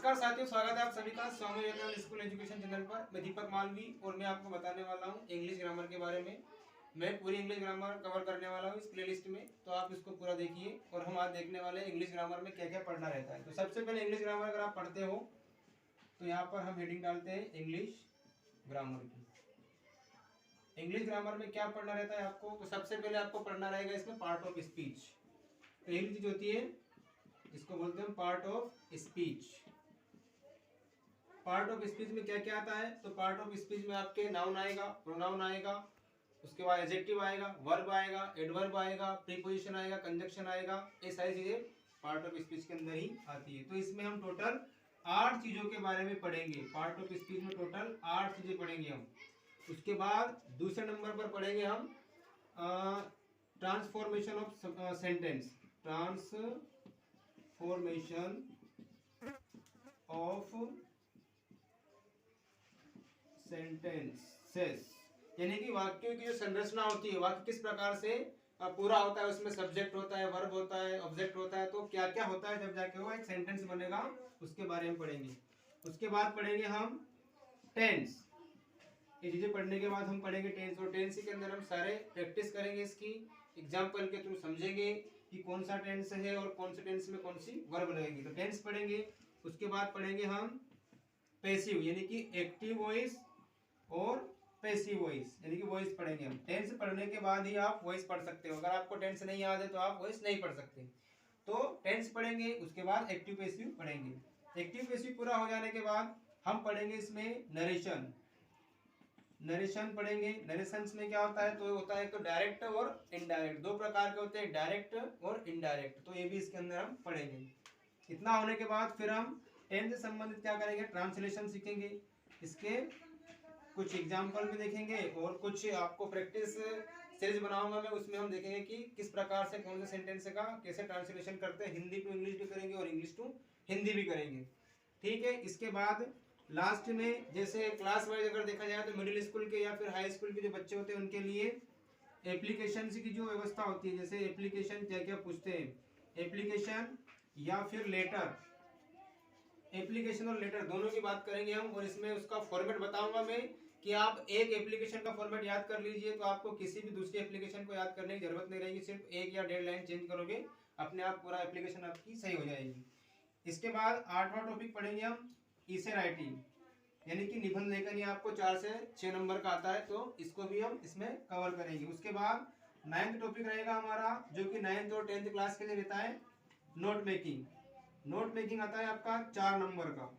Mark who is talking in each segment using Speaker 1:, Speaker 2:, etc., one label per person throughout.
Speaker 1: नमस्कार साथियों, स्वागत है आप सभी का Swami Vivekananda school education channel पर। मैं दीपक मालवी और मैं आपको बताने वाला हूं इंग्लिश ग्रामर के बारे में। मैं पूरी इंग्लिश ग्रामर कवर करने वाला हूं इस प्लेलिस्ट में, तो आप इसको पूरा देखिए। और हम आज देखने वाले हैं इंग्लिश ग्रामर में क्या क्या पढ़ना रहता है। तो सबसे पहले इंग्लिश ग्रामर अगर आप पढ़ते हो तो यहाँ पर हम हेडिंग डालते हैं इंग्लिश ग्रामर की। इंग्लिश ग्रामर में क्या पढ़ना रहता है आपको, तो सबसे पहले आपको पढ़ना रहेगा इसमें पार्ट ऑफ स्पीच। पहली चीज होती है, इसको बोलते हैं part of speech. Part of speech में क्या क्या आता है, तो पार्ट ऑफ स्पीच में आपके नाउन आएगा, प्रोनाउन आएगा, उसके बाद एडजेक्टिव आएगा, वर्ब आएगा, एडवर्ब आएगा, प्रीपोजिशन आएगा, कंजक्शन आएगा। ये सारी चीजें पार्ट ऑफ स्पीच के अंदर ही आती है। तो इसमें हम टोटल 8 चीजों के बारे में पढ़ेंगे। पार्ट ऑफ स्पीच में टोटल 8 चीजें पढ़ेंगे हम। उसके बाद दूसरे नंबर पर पढ़ेंगे हम transformation of sentence. Transformation of sentences, यानी कि वाक्यों की जो संरचना होती है, वाक्य किस प्रकार से पूरा होता है, उसमें सब्जेक्ट होता है, वर्ब होता है, ऑब्जेक्ट होता है, तो क्या क्या होता है जब जाके वो एक सेंटेंस बनेगा, उसके बारे में पढ़ेंगे। उसके बाद पढ़ेंगे हम टेंस। ये चीजें पढ़ने के बाद हम पढ़ेंगे टेंस, और टेंस के अंदर हम सारे प्रैक्टिस करेंगे, इसकी एग्जाम्पल के थ्रू समझेंगे कि कौन सा टेंस है और कौन से टेंस में कौन सी वर्ब लगेगी। तो टेंस पढ़ेंगे। उसके बाद पढ़ेंगे हम पैसिव, यानी कि एक्टिव वॉइस और पैसिव वॉइस, यानी कि वॉइस पढ़ेंगे हम। टेंस पढ़ने के बाद ही आप वॉइस पढ़ सकते हो। अगर आपको टेंस नहीं याद है तो आप वॉइस नहीं पढ़ सकते। तो टेंस पढ़ेंगे, उसके बाद एक्टिव पैसिव पढ़ेंगे। एक्टिव पैसिव पूरा हो जाने के बाद हम पढ़ेंगे इसमें नरेशन। नरेशन पढ़ेंगे। नरेशंस में क्या होता है, तो होता है तो डायरेक्ट और इनडायरेक्ट, दो प्रकार के होते हैं, डायरेक्ट और इनडायरेक्ट। तो ये भी इसके अंदर हम पढ़ेंगे। इतना होने के बाद फिर हम टेंस से संबंधित क्या करेंगे, ट्रांसलेशन सीखेंगे। इसके कुछ एग्जाम्पल भी देखेंगे और कुछ आपको प्रैक्टिस सीरीज बनाऊंगा मैं, उसमें हम देखेंगे कि किस प्रकार से कौन से सेंटेंस का कैसे ट्रांसलेशन करते हैं। हिंदी टू इंग्लिश भी करेंगे और इंग्लिश टू हिंदी भी करेंगे। ठीक है। इसके बाद लास्ट में जैसे क्लास वाइज अगर देखा जाए तो मिडिल स्कूल के या फिर हाई स्कूल के जो बच्चे होते हैं उनके लिए एप्लीकेशन की जो व्यवस्था होती है, जैसे एप्लीकेशन क्या क्या पूछते हैं, एप्लीकेशन या फिर लेटर। एप्लीकेशन और लेटर दोनों की बात करेंगे हम, और इसमें उसका फॉर्मेट बताऊंगा मैं कि आप एक एप्लीकेशन का फॉर्मेट याद कर लीजिए, तो आपको किसी भी दूसरी एप्लीकेशन को याद करने की जरूरत नहीं रहेगी। सिर्फ 1 या 1.5 लाइन चेंज करोगे, अपने आप पूरा एप्लीकेशन आपकी सही हो जाएगी। इसके बाद 8वां टॉपिक पढ़ेंगे हम इसे राइटिंग, यानी कि निबंध लेखन। ये आपको 4 से 6 नंबर का आता है, तो इसको भी हम इसमें कवर करेंगे। उसके बाद 9th टॉपिक रहेगा हमारा, जो कि 9th और 10th क्लास के लिए रहता है, नोट मेकिंग। नोट मेकिंग आता है आपका 4 नंबर का,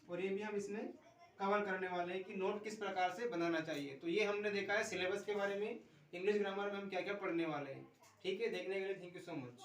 Speaker 1: और ये भी हम इसमें कवर करने वाले हैं कि नोट किस प्रकार से बनाना चाहिए। तो ये हमने देखा है सिलेबस के बारे में, इंग्लिश ग्रामर में हम क्या क्या पढ़ने वाले हैं। ठीक है, देखने के लिए थैंक यू सो मच।